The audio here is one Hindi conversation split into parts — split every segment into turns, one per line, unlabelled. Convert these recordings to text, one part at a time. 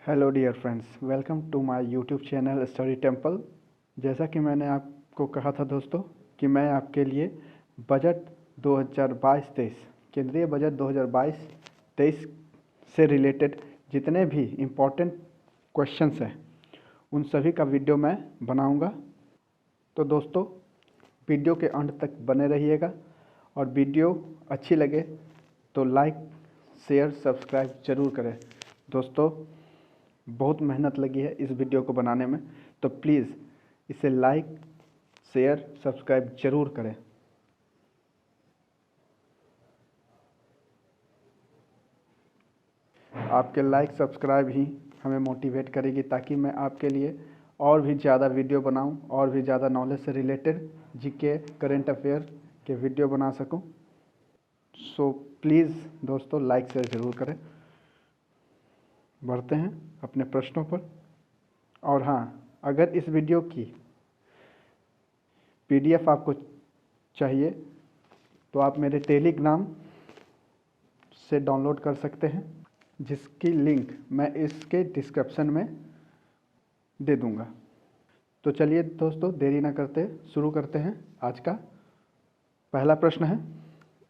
Hello dear friends, welcome to my YouTube channel study temple. जैसा कि मैंने आपको कहा था दोस्तों कि मैं आपके लिए बजट 2022-23 केंद्रीय बजट 2022-23 से रिलेटेड जितने भी इम्पोर्टेंट क्वेश्चंस हैं उन सभी का वीडियो मैं बनाऊंगा। तो दोस्तों वीडियो के अंत तक बने रहिएगा और वीडियो अच्छी लगे तो लाइक शेयर सब्सक्राइब ज़रूर करें। दोस्तों बहुत मेहनत लगी है इस वीडियो को बनाने में, तो प्लीज़ इसे लाइक शेयर सब्सक्राइब ज़रूर करें। आपके लाइक सब्सक्राइब ही हमें मोटिवेट करेगी ताकि मैं आपके लिए और भी ज़्यादा वीडियो बनाऊं और भी ज़्यादा नॉलेज से रिलेटेड जीके करेंट अफेयर के वीडियो बना सकूं। सो प्लीज़ दोस्तों लाइक शेयर ज़रूर करें। बढ़ते हैं अपने प्रश्नों पर। और हाँ, अगर इस वीडियो की पीडीएफ आपको चाहिए तो आप मेरे टेलीग्राम से डाउनलोड कर सकते हैं, जिसकी लिंक मैं इसके डिस्क्रिप्शन में दे दूंगा। तो चलिए दोस्तों देरी ना करते शुरू करते हैं। आज का पहला प्रश्न है,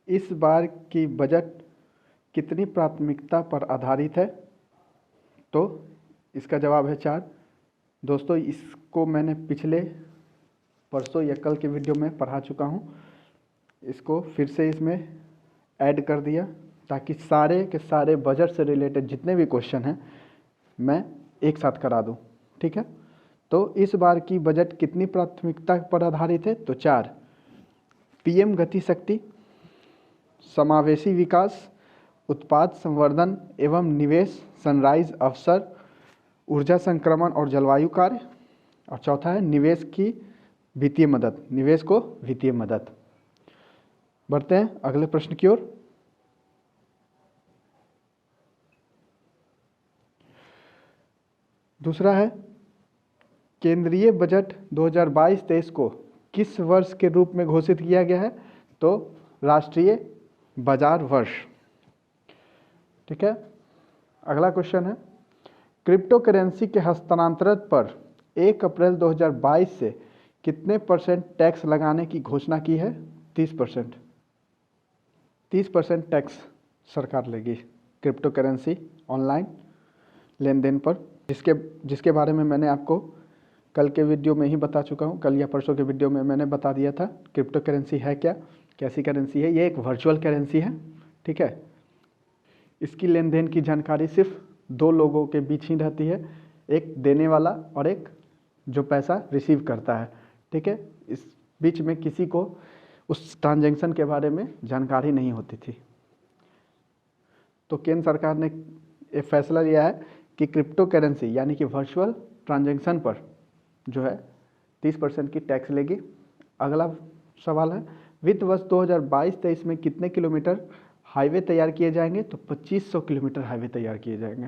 इस बार की बजट कितनी प्राथमिकता पर आधारित है? तो इसका जवाब है 4। दोस्तों इसको मैंने पिछले परसों या कल के वीडियो में पढ़ा चुका हूँ। इसको फिर से इसमें ऐड कर दिया ताकि सारे के सारे बजट से रिलेटेड जितने भी क्वेश्चन हैं मैं एक साथ करा दूँ। ठीक है, तो इस बार की बजट कितनी प्राथमिकता पर आधारित है? तो 4। पीएम गति शक्ति, समावेशी विकास, उत्पाद संवर्धन एवं निवेश, सनराइज अवसर, ऊर्जा संक्रमण और जलवायु कार्य, और चौथा है निवेश की वित्तीय मदद, निवेश को वित्तीय मदद। बढ़ते हैं अगले प्रश्न की ओर। दूसरा है, केंद्रीय बजट 2022-23 को किस वर्ष के रूप में घोषित किया गया है? तो राष्ट्रीय बाजार वर्ष। ठीक है, अगला क्वेश्चन है, क्रिप्टो करेंसी के हस्तांतरण पर 1 अप्रैल 2022 से कितने % टैक्स लगाने की घोषणा की है? 30%। 30% टैक्स सरकार लेगी क्रिप्टो करेंसी ऑनलाइन लेन देन पर, जिसके बारे में मैंने आपको कल के वीडियो में ही बता चुका हूँ। कल या परसों के वीडियो में मैंने बता दिया था क्रिप्टो करेंसी है क्या, कैसी करेंसी है। ये एक वर्चुअल करेंसी है। ठीक है, इसकी लेन देन की जानकारी सिर्फ 2 लोगों के बीच ही रहती है, एक देने वाला और एक जो पैसा रिसीव करता है। ठीक है, इस बीच में किसी को उस ट्रांजैक्शन के बारे में जानकारी नहीं होती थी। तो केंद्र सरकार ने ये फैसला लिया है कि क्रिप्टो करेंसी यानी कि वर्चुअल ट्रांजैक्शन पर जो है 30% की टैक्स लेगी। अगला सवाल है, वित्त वर्ष 2022-23 में कितने किलोमीटर हाईवे तैयार किए जाएंगे? तो 2500 किलोमीटर हाईवे तैयार किए जाएंगे।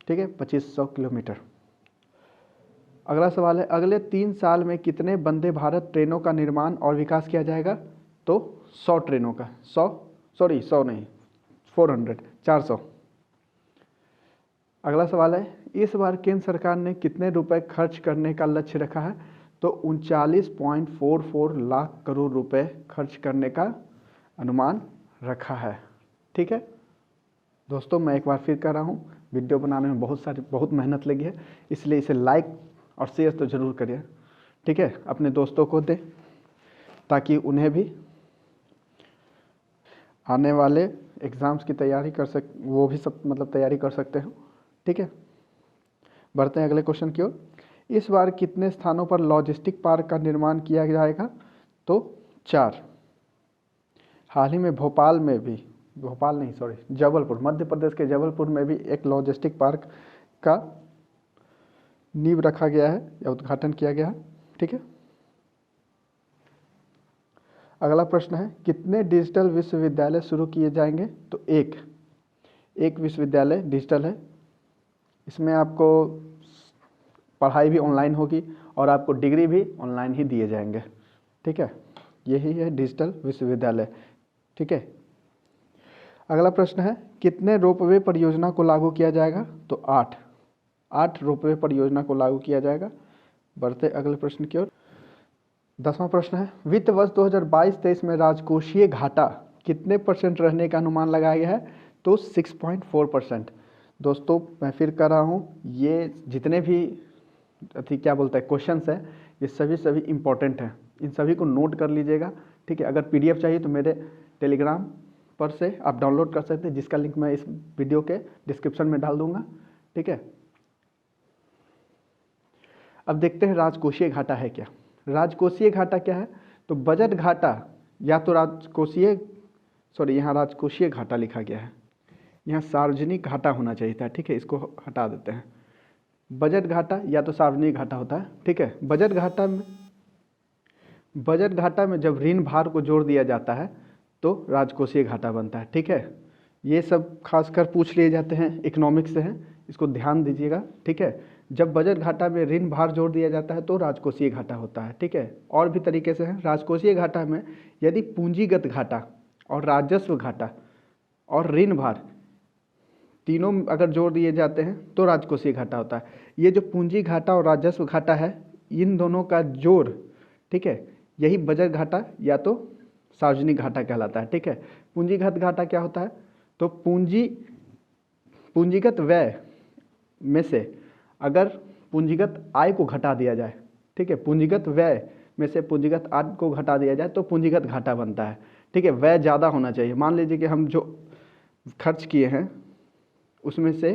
ठीक है, 2500 किलोमीटर। अगला सवाल है, अगले 3 साल में कितने वंदे भारत ट्रेनों का निर्माण और विकास किया जाएगा? तो 100 ट्रेनों का, 100 नहीं 400। अगला सवाल है, इस बार केंद्र सरकार ने कितने रुपए खर्च करने का लक्ष्य रखा है? तो 39.44 लाख करोड़ रुपए खर्च करने का अनुमान रखा है। ठीक है दोस्तों, मैं एक बार फिर कर रहा हूँ, वीडियो बनाने में बहुत मेहनत लगी है, इसलिए इसे लाइक और शेयर तो ज़रूर करिए। ठीक है, अपने दोस्तों को दें ताकि उन्हें भी आने वाले एग्ज़ाम्स की तैयारी वो भी सब तैयारी कर सकते हो। ठीक है, बढ़ते हैं अगले क्वेश्चन की ओर। इस बार कितने स्थानों पर लॉजिस्टिक पार्क का निर्माण किया जाएगा? तो 4। हाल ही में जबलपुर, मध्य प्रदेश के जबलपुर में भी एक लॉजिस्टिक पार्क का नींव रखा गया है या उद्घाटन किया गया है। ठीक है, अगला प्रश्न है, कितने डिजिटल विश्वविद्यालय शुरू किए जाएंगे? तो एक विश्वविद्यालय डिजिटल है। इसमें आपको पढ़ाई भी ऑनलाइन होगी और आपको डिग्री भी ऑनलाइन ही दिए जाएंगे। ठीक है, यही है डिजिटल विश्वविद्यालय। ठीक है, अगला प्रश्न है, कितने रोपवे परियोजना को लागू किया जाएगा? तो 8। 8 रुपये पर योजना को लागू किया जाएगा। बढ़ते अगले प्रश्न की ओर। 10वां प्रश्न है, वित्त वर्ष 2022-23 में राजकोषीय घाटा कितने % रहने का अनुमान लगाया गया है? तो 6.4%। दोस्तों मैं फिर कर रहा हूँ, ये जितने भी क्या बोलते हैं क्वेश्चंस है, ये सभी इंपॉर्टेंट हैं, इन सभी को नोट कर लीजिएगा। ठीक है, अगर PDF चाहिए तो मेरे टेलीग्राम पर से आप डाउनलोड कर सकते हैं, जिसका लिंक मैं इस वीडियो के डिस्क्रिप्शन में डाल दूंगा। ठीक है, अब देखते हैं राजकोषीय घाटा है क्या। राजकोषीय घाटा क्या है? तो बजट घाटा या तो यहाँ राजकोषीय घाटा लिखा गया है, यहाँ सार्वजनिक घाटा होना चाहिए था। ठीक है, इसको हटा देते हैं। बजट घाटा या तो सार्वजनिक घाटा होता है। ठीक है, बजट घाटा में जब ऋण भार को जोड़ दिया जाता है तो राजकोषीय घाटा बनता है। ठीक है, ये सब खासकर पूछ लिए जाते हैं, इकोनॉमिक्स से हैं, इसको ध्यान दीजिएगा। ठीक है, जब बजट घाटा में ऋण भार जोड़ दिया जाता है तो राजकोषीय घाटा होता है। ठीक है, और भी तरीके से है। राजकोषीय घाटा में यदि पूंजीगत घाटा और राजस्व घाटा और ऋण भार तीनों अगर जोड़ दिए जाते हैं तो राजकोषीय घाटा होता है। ये जो पूंजी घाटा और राजस्व घाटा है, इन दोनों का जोड़, ठीक है, यही बजट घाटा या तो सार्वजनिक घाटा कहलाता है। ठीक है, पूंजीगत घाटा क्या होता है? तो पूंजीगत व्यय में से अगर पूंजीगत आय को घटा दिया जाए, ठीक है, पूंजीगत व्यय में से पूंजीगत आय को घटा दिया जाए तो पूंजीगत घाटा बनता है। ठीक है, व्यय ज़्यादा होना चाहिए। मान लीजिए कि हम जो खर्च किए हैं उसमें से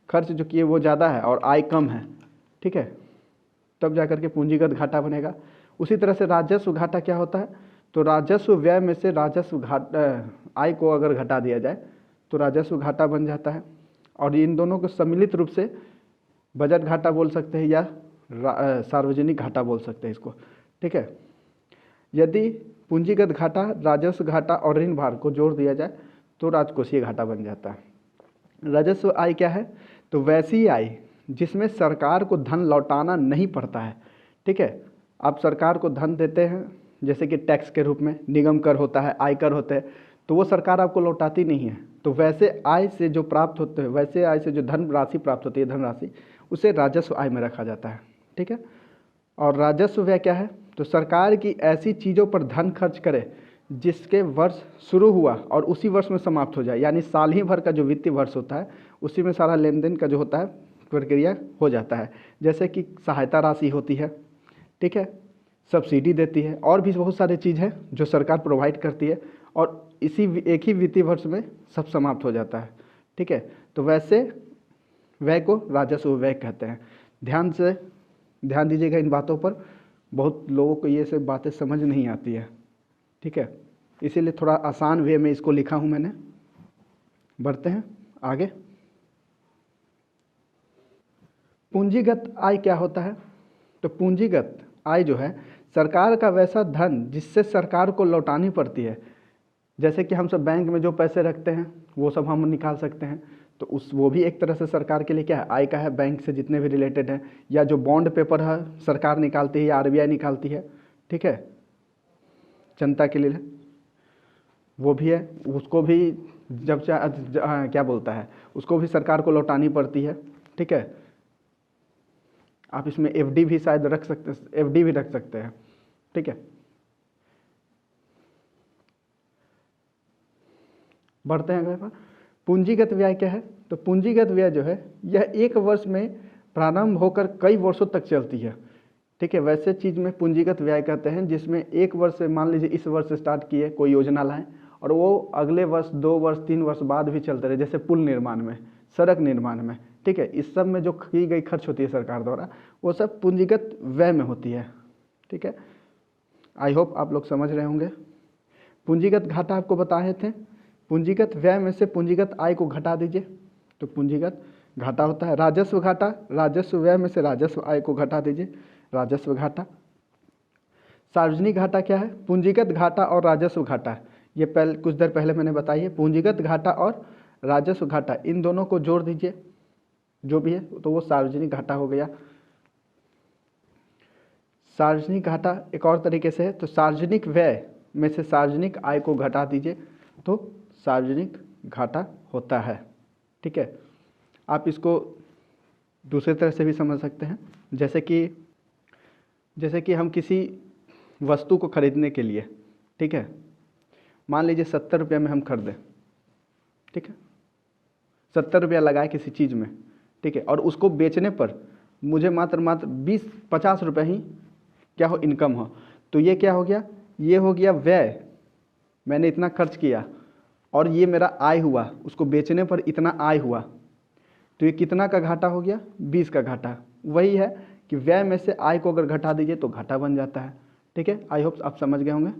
खर्च जो किए वो ज़्यादा है और आय कम है। ठीक है, तब जाकर के पूंजीगत घाटा बनेगा। उसी तरह से राजस्व घाटा क्या होता है? तो राजस्व व्यय में से राजस्व आय को अगर घटा दिया जाए तो राजस्व घाटा बन जाता है। और इन दोनों को सम्मिलित रूप से बजट घाटा बोल सकते हैं या सार्वजनिक घाटा बोल सकते हैं इसको। ठीक है, यदि पूंजीगत घाटा, राजस्व घाटा और ऋण भार को जोड़ दिया जाए तो राजकोषीय घाटा बन जाता है। राजस्व आय क्या है? तो वैसी आय जिसमें सरकार को धन लौटाना नहीं पड़ता है। ठीक है, आप सरकार को धन देते हैं जैसे कि टैक्स के रूप में, निगम कर होता है, आयकर होते हैं, तो वो सरकार आपको लौटाती नहीं है। तो वैसे आय से जो प्राप्त होते हैं, वैसे आय से जो धन राशि प्राप्त होती है, धनराशि, उसे राजस्व आय में रखा जाता है। ठीक है, और राजस्व व्यय क्या है? तो सरकार की ऐसी चीज़ों पर धन खर्च करे जिसके वर्ष शुरू हुआ और उसी वर्ष में समाप्त हो जाए, यानी साल ही भर का जो वित्तीय वर्ष होता है उसी में सारा लेन देन का जो होता है प्रक्रिया हो जाता है। जैसे कि सहायता राशि होती है, ठीक है, सब्सिडी देती है, और भी बहुत सारी चीज़ है जो सरकार प्रोवाइड करती है और इसी एक ही वित्तीय वर्ष में सब समाप्त हो जाता है। ठीक है, तो वैसे व्यय को राजस्व व्यय कहते हैं। ध्यान दीजिएगा इन बातों पर, बहुत लोगों को ये सब बातें समझ नहीं आती है। ठीक है, इसीलिए थोड़ा आसान वे में इसको लिखा हूँ मैंने। बढ़ते हैं आगे। पूंजीगत आय क्या होता है? तो पूंजीगत आय जो है सरकार का वैसा धन जिससे सरकार को लौटानी पड़ती है। जैसे कि हम सब बैंक में जो पैसे रखते हैं वो सब हम निकाल सकते हैं, तो वो भी एक तरह से सरकार के लिए क्या है? आय का है। बैंक से जितने भी रिलेटेड हैं, या जो बॉन्ड पेपर है सरकार निकालती है या RBI निकालती है, ठीक है, जनता के लिए, वो भी है। उसको भी जब क्या बोलता है, उसको भी सरकार को लौटानी पड़ती है। ठीक है, आप इसमें FD भी शायद रख सकते हैं, FD भी रख सकते हैं। ठीक है, बढ़ते हैं अगले पर। पूंजीगत व्यय क्या है? तो पूंजीगत व्यय जो है यह एक वर्ष में प्रारंभ होकर कई वर्षों तक चलती है। ठीक है, वैसे चीज़ में पूंजीगत व्यय कहते हैं जिसमें एक वर्ष से, मान लीजिए इस वर्ष स्टार्ट किए कोई योजना लाएं और वो अगले वर्ष, 2 वर्ष, 3 वर्ष बाद भी चलते रहे, जैसे पुल निर्माण में, सड़क निर्माण में। ठीक है, इस सब में जो की गई खर्च होती है सरकार द्वारा, वो सब पूंजीगत व्यय में होती है। ठीक है, आई होप आप लोग समझ रहे होंगे। पूंजीगत घाटा आपको बताए थे, पूंजीगत व्यय में से पूंजीगत आय को घटा दीजिए तो पूंजीगत घाटा होता है। राजस्व घाटा, राजस्व व्यय में से राजस्व आय को घटा दीजिए, राजस्व घाटा। सार्वजनिक घाटा क्या है? पूंजीगत घाटा और राजस्व घाटा, ये कुछ देर पहले मैंने बताई है। पूंजीगत घाटा और राजस्व घाटा, इन दोनों को जोड़ दीजिए जो भी है, तो वो सार्वजनिक घाटा हो गया। सार्वजनिक घाटा एक और तरीके से है, तो सार्वजनिक व्यय में से सार्वजनिक आय को घटा दीजिए तो सार्वजनिक घाटा होता है। ठीक है, आप इसको दूसरे तरह से भी समझ सकते हैं, जैसे कि हम किसी वस्तु को खरीदने के लिए, ठीक है, मान लीजिए 70 रुपये में हम खरीदें, ठीक है, 70 रुपया लगाए किसी चीज़ में, ठीक है, और उसको बेचने पर मुझे मात्र 20-50 रुपये ही क्या हो, इनकम हो, तो ये क्या हो गया, ये हो गया व्यय। मैंने इतना खर्च किया और ये मेरा आय हुआ, उसको बेचने पर इतना आय हुआ, तो ये कितना का घाटा हो गया, 20 का घाटा। वही है कि व्यय में से आय को अगर घटा दीजिए तो घाटा बन जाता है, ठीक है। आई होप आप समझ गए होंगे।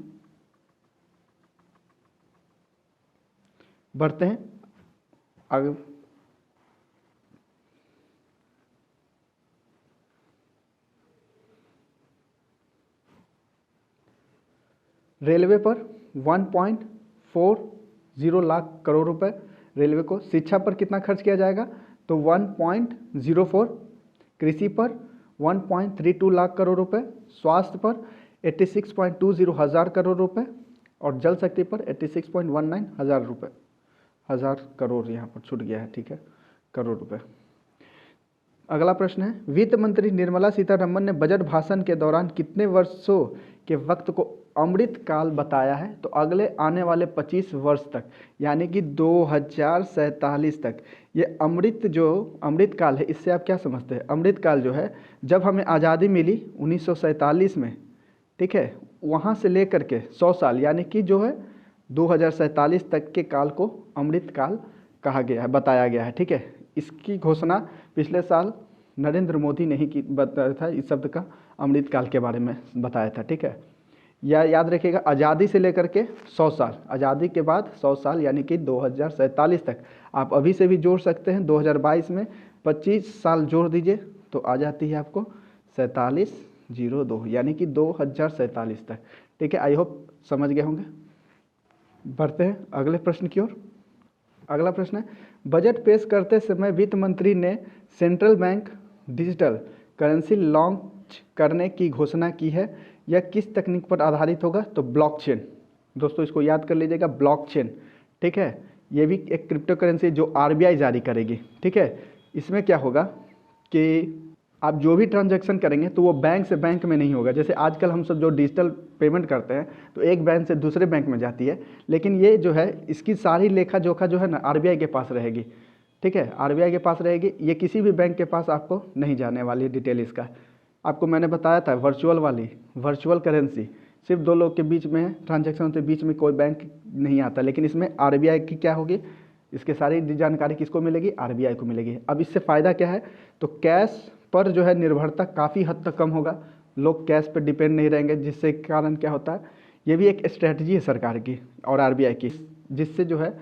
बढ़ते हैं आगे। रेलवे पर 1.40 लाख करोड़ रुपए रेलवे को। शिक्षा पर कितना खर्च किया जाएगा, तो 1.04। कृषि पर 1.32 लाख करोड़ रुपए। स्वास्थ्य पर 86.20 हजार करोड़ रुपए और जल शक्ति पर 86.19 हजार करोड़, यहाँ पर छूट गया है, ठीक है, करोड़ रुपए। अगला प्रश्न है, वित्त मंत्री निर्मला सीतारमण ने बजट भाषण के दौरान कितने वर्षों के वक्त को अमृत काल बताया है, तो अगले आने वाले 25 वर्ष तक, यानी कि 2047 तक। ये अमृत काल है, इससे आप क्या समझते हैं, अमृत काल जो है, जब हमें आज़ादी मिली 1947 में, ठीक है, वहाँ से लेकर के 100 साल, यानी कि जो है 2047 तक के काल को अमृत काल कहा गया है, बताया गया है, ठीक है। इसकी घोषणा पिछले साल नरेंद्र मोदी ने ही की, बताया था, इस शब्द का अमृत काल के बारे में बताया था, ठीक है। या याद रखिएगा, आज़ादी से लेकर के 100 साल, आज़ादी के बाद 100 साल, यानी कि 2047 तक। आप अभी से भी जोड़ सकते हैं, 2022 में 25 साल जोड़ दीजिए तो आ जाती है आपको 4702, यानी कि 2047 तक, ठीक है। आई होप समझ गए होंगे। बढ़ते हैं अगले प्रश्न की ओर। अगला प्रश्न है, बजट पेश करते समय वित्त मंत्री ने central bank digital currency launch करने की घोषणा की है। यह किस तकनीक पर आधारित होगा, तो ब्लॉकचेन। दोस्तों इसको याद कर लीजिएगा, ब्लॉकचेन, ठीक है। ये भी एक क्रिप्टो करेंसी जो आरबीआई जारी करेगी, ठीक है। इसमें क्या होगा कि आप जो भी ट्रांजैक्शन करेंगे तो वो बैंक से बैंक में नहीं होगा। जैसे आजकल हम सब जो डिजिटल पेमेंट करते हैं तो एक बैंक से दूसरे बैंक में जाती है, लेकिन ये जो है, इसकी सारी लेखा जोखा जो है ना, आरबीआई के पास रहेगी, ठीक है, आरबीआई के पास रहेगी। ये किसी भी बैंक के पास आपको नहीं जाने वाली डिटेल इसका। आपको मैंने बताया था वर्चुअल करेंसी सिर्फ 2 लोग के बीच में ट्रांजैक्शन होते, बीच में कोई बैंक नहीं आता, लेकिन इसमें आरबीआई की क्या होगी, इसके सारी जानकारी किसको मिलेगी, आरबीआई को मिलेगी। अब इससे फ़ायदा क्या है, तो कैश पर जो है निर्भरता काफ़ी हद तक कम होगा, लोग कैश पर डिपेंड नहीं रहेंगे, जिससे कारण क्या होता है, ये भी एक स्ट्रेटजी है सरकार की और आरबीआई की, जिससे जो है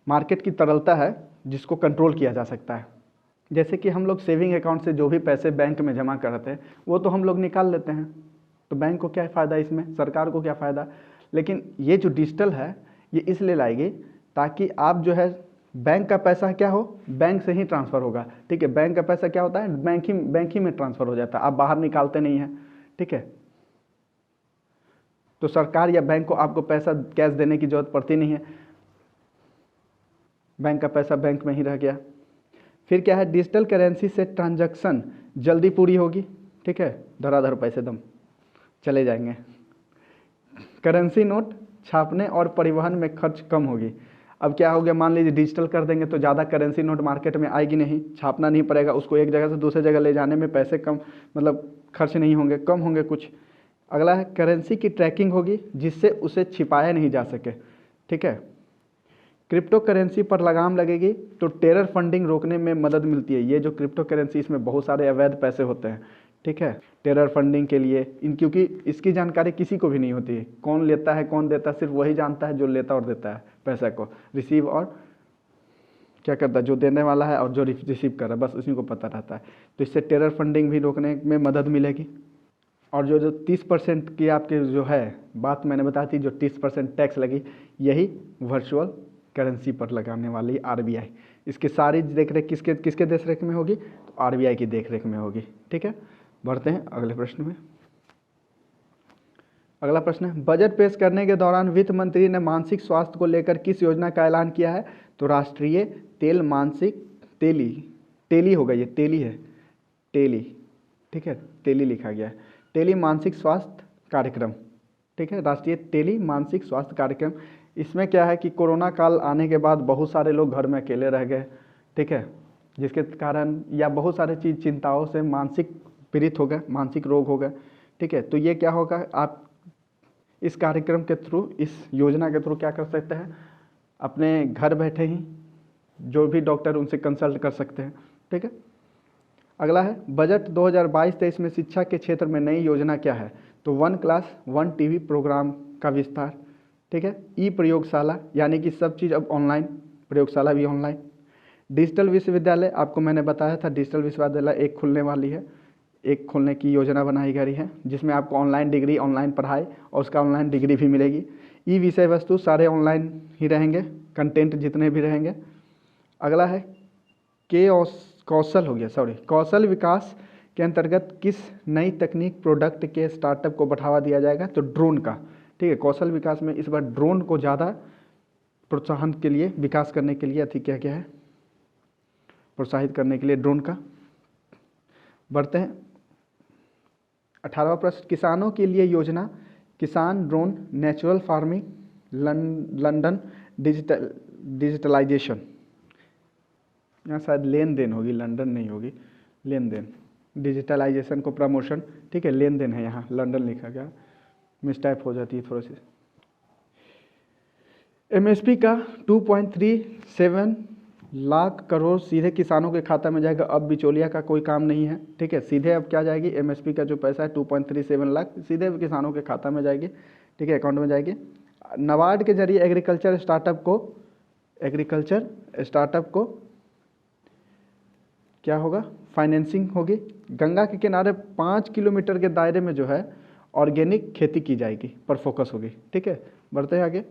मार्केट की तरलता है जिसको कंट्रोल किया जा सकता है। जैसे कि हम लोग सेविंग अकाउंट से जो भी पैसे बैंक में जमा कराते हैं वो तो हम लोग निकाल लेते हैं, तो बैंक को क्या फ़ायदा इसमें, सरकार को क्या फ़ायदा। लेकिन ये जो डिजिटल है ये इसलिए लाएगी ताकि आप जो है, बैंक का पैसा क्या हो, बैंक से ही ट्रांसफ़र होगा, ठीक है। बैंक का पैसा क्या होता है, बैंक ही में ट्रांसफ़र हो जाता है, आप बाहर निकालते नहीं हैं, ठीक है। तो सरकार या बैंक को आपको पैसा कैश देने की जरूरत पड़ती नहीं है, बैंक का पैसा बैंक में ही रह गया। फिर क्या है, डिजिटल करेंसी से ट्रांजैक्शन जल्दी पूरी होगी, ठीक है, धड़ाधड़ पैसे दम चले जाएंगे। करेंसी नोट छापने और परिवहन में खर्च कम होगी। अब क्या हो गया, मान लीजिए डिजिटल कर देंगे तो ज़्यादा करेंसी नोट मार्केट में आएगी नहीं, छापना नहीं पड़ेगा, उसको एक जगह से दूसरे जगह ले जाने में पैसे कम, मतलब खर्च नहीं होंगे, कम होंगे कुछ। अगला है, करेंसी की ट्रैकिंग होगी जिससे उसे छिपाया नहीं जा सके, ठीक है। क्रिप्टो करेंसी पर लगाम लगेगी तो टेरर फंडिंग रोकने में मदद मिलती है। ये जो क्रिप्टो करेंसी, इसमें बहुत सारे अवैध पैसे होते हैं, ठीक है, टेरर फंडिंग के लिए क्योंकि इसकी जानकारी किसी को भी नहीं होती है, कौन लेता है कौन देता है, सिर्फ वही जानता है जो लेता और देता है पैसा को, रिसीव और क्या करता है, जो देने वाला है और जो रिसीव कर रहा है, बस उसी को पता रहता है। तो इससे टेरर फंडिंग भी रोकने में मदद मिलेगी। और जो 30% की आपके जो है बात मैंने बताई थी, जो 30% टैक्स लगी, यही वर्चुअल करेंसी पर लगाने वाली आरबीआई, इसकी सारी देखरेख किसके देखरेख में होगी, तो आरबीआई की देखरेख में होगी, ठीक है। बढ़ते हैं अगले प्रश्न में। अगला प्रश्न है, बजट पेश करने के दौरान वित्त मंत्री ने मानसिक स्वास्थ्य को लेकर किस योजना का ऐलान किया है, तो राष्ट्रीय तेली होगा, ये तेली है, टेली, ठीक है, टेली लिखा गया है, टेली मानसिक स्वास्थ्य कार्यक्रम, ठीक है, राष्ट्रीय टेली मानसिक स्वास्थ्य कार्यक्रम। इसमें क्या है कि कोरोना काल आने के बाद बहुत सारे लोग घर में अकेले रह गए, ठीक है, जिसके कारण या बहुत सारे चीज़ चिंताओं से मानसिक पीड़ित हो गए, मानसिक रोग हो गए, ठीक है। तो ये क्या होगा, आप इस कार्यक्रम के थ्रू, इस योजना के थ्रू क्या कर सकते हैं, अपने घर बैठे ही जो भी डॉक्टर उनसे कंसल्ट कर सकते हैं, ठीक है। अगला है बजट 2022-23 में शिक्षा के क्षेत्र में नई योजना क्या है, तो 1 क्लास 1 टीवी प्रोग्राम का विस्तार, ठीक है, ई प्रयोगशाला यानी कि सब चीज़ अब ऑनलाइन, प्रयोगशाला भी ऑनलाइन। डिजिटल विश्वविद्यालय, आपको मैंने बताया था डिजिटल विश्वविद्यालय एक खुलने वाली है, एक खोलने की योजना बनाई गई है, जिसमें आपको ऑनलाइन डिग्री, ऑनलाइन पढ़ाई और उसका ऑनलाइन डिग्री भी मिलेगी। ई विषय वस्तु सारे ऑनलाइन ही रहेंगे, कंटेंट जितने भी रहेंगे। अगला है कौशल विकास के अंतर्गत किस नई तकनीक प्रोडक्ट के स्टार्टअप को बढ़ावा दिया जाएगा, तो ड्रोन का, ठीक है। कौशल विकास में इस बार ड्रोन को ज़्यादा प्रोत्साहन के लिए, विकास करने के लिए अति क्या क्या है, प्रोत्साहित करने के लिए ड्रोन का। बढ़ते हैं 18वां प्रश्न, किसानों के लिए योजना किसान drone natural farming London digitalization, यहाँ शायद लेन देन होगी, लंदन नहीं होगी, लेन देन, डिजिटलाइजेशन को प्रमोशन, ठीक है, लेन देन है, यहाँ लंदन लिखा गया, मिसटाइप हो जाती है थोड़ी सी। एमएसपी का 2.37 लाख करोड़ सीधे किसानों के खाता में जाएगा, अब बिचौलिया का कोई काम नहीं है, ठीक है, सीधे अब क्या जाएगी, एमएसपी का जो पैसा है 2.37 लाख सीधे किसानों के खाता में जाएगी, ठीक है, अकाउंट में जाएगी। नाबार्ड के जरिए एग्रीकल्चर स्टार्टअप को क्या होगा, फाइनेंसिंग होगी। गंगा के किनारे 5 किलोमीटर के दायरे में जो है ऑर्गेनिक खेती की जाएगी, पर फोकस होगी, ठीक है। बढ़ते हैं आगे।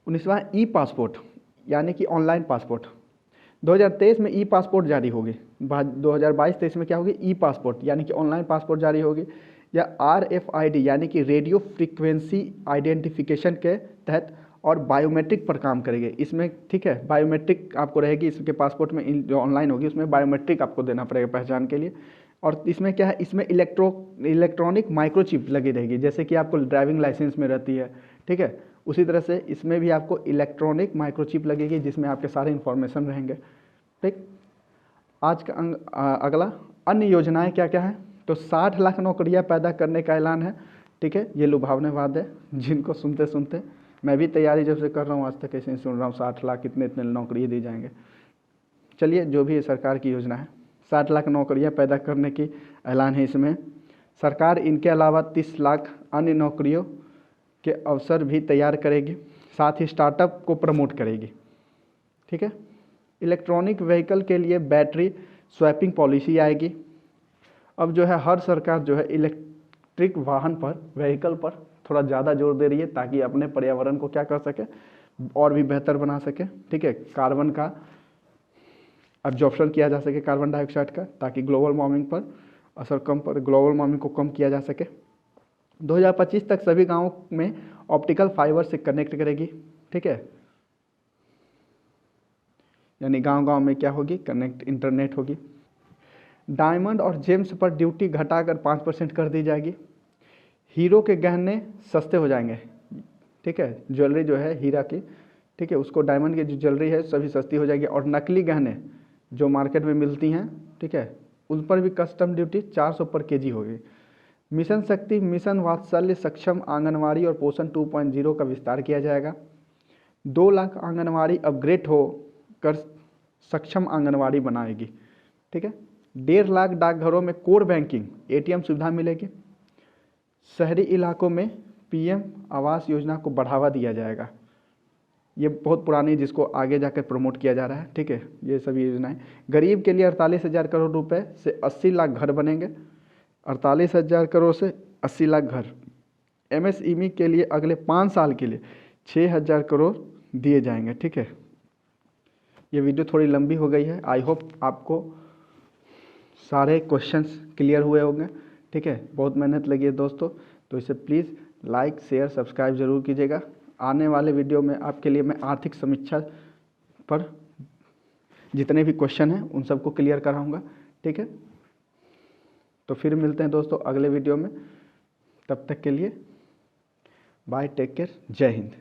19वां ई पासपोर्ट यानी कि ऑनलाइन पासपोर्ट, 2023 में ई पासपोर्ट जारी होगी, 2022-23 में क्या होगी, ई पासपोर्ट यानी कि ऑनलाइन पासपोर्ट जारी होगी, या RFID यानी कि रेडियो फ्रीक्वेंसी आइडेंटिफिकेशन के तहत और बायोमेट्रिक पर काम करेंगे इसमें, ठीक है, बायोमेट्रिक आपको रहेगी इसके पासपोर्ट में, जो ऑनलाइन होगी उसमें बायोमेट्रिक आपको देना पड़ेगा पहचान के लिए। और इसमें क्या है, इसमें इलेक्ट्रॉनिक माइक्रोचिप लगी रहेगी, जैसे कि आपको ड्राइविंग लाइसेंस में रहती है, ठीक है, उसी तरह से इसमें भी आपको इलेक्ट्रॉनिक माइक्रोचिप लगेगी, जिसमें आपके सारे इन्फॉर्मेशन रहेंगे, ठीक। आज का अगला अन्य योजनाएं क्या क्या हैं, तो 60 लाख नौकरियां पैदा करने का ऐलान है, ठीक है, ये लुभावने बात है, जिनको सुनते सुनते मैं भी तैयारी जब से कर रहा हूँ आज तक ऐसे ही सुन रहा हूँ, 60 लाख इतने इतने नौकरी दी जाएंगे। चलिए, जो भी सरकार की योजना है, 60 लाख नौकरियां पैदा करने की ऐलान है इसमें। सरकार इनके अलावा 30 लाख अन्य नौकरियों के अवसर भी तैयार करेगी, साथ ही स्टार्टअप को प्रमोट करेगी, ठीक है। इलेक्ट्रॉनिक व्हीकल के लिए बैटरी स्वैपिंग पॉलिसी आएगी। अब जो है हर सरकार जो है इलेक्ट्रिक वाहन पर, व्हीकल पर थोड़ा ज़्यादा जोर दे रही है, ताकि अपने पर्यावरण को क्या कर सके, और भी बेहतर बना सके, ठीक है, कार्बन का एब्जॉर्प्शन किया जा सके, कार्बन डाइऑक्साइड का, ताकि ग्लोबल वार्मिंग पर असर कम पर, ग्लोबल वार्मिंग को कम किया जा सके। 2025 तक सभी गांवों में ऑप्टिकल फाइबर से कनेक्ट करेगी, ठीक है, यानी गांव-गांव में क्या होगी, कनेक्ट इंटरनेट होगी। डायमंड और जेम्स पर ड्यूटी घटाकर 5% कर दी जाएगी। हीरो के गहने सस्ते हो जाएंगे, ठीक है, ज्वेलरी जो है हीरा की, ठीक है, उसको डायमंड की जो ज्वेलरी है सभी सस्ती हो जाएगी, और नकली गहने जो मार्केट में मिलती हैं, ठीक है, उन पर भी कस्टम ड्यूटी 400 पर केजी होगी। मिशन शक्ति, मिशन वात्सल्य सक्षम आंगनवाड़ी और पोषण 2.0 का विस्तार किया जाएगा। 2 लाख आंगनवाड़ी अपग्रेड हो कर सक्षम आंगनवाड़ी बनाएगी, ठीक है। 1.5 लाख डाकघरों में कोर बैंकिंग ATM सुविधा मिलेगी। शहरी इलाकों में PM आवास योजना को बढ़ावा दिया जाएगा, ये बहुत पुरानी, जिसको आगे जाकर प्रमोट किया जा रहा है, ठीक है, ये सभी योजनाएं। गरीब के लिए 48,000 करोड़ रुपए से 80 लाख घर बनेंगे, 48,000 करोड़ से 80 लाख घर। MSME के लिए अगले 5 साल के लिए 6,000 करोड़ दिए जाएंगे, ठीक है। ये वीडियो थोड़ी लंबी हो गई है, आई होप आपको सारे क्वेश्चंस क्लियर हुए होंगे, ठीक है। बहुत मेहनत लगी है दोस्तों, तो इसे प्लीज़ लाइक शेयर सब्सक्राइब ज़रूर कीजिएगा। आने वाले वीडियो में आपके लिए मैं आर्थिक समीक्षा पर जितने भी क्वेश्चन हैं उन सबको क्लियर कराऊंगा, ठीक है। तो फिर मिलते हैं दोस्तों अगले वीडियो में, तब तक के लिए बाय, टेक केयर, जय हिंद।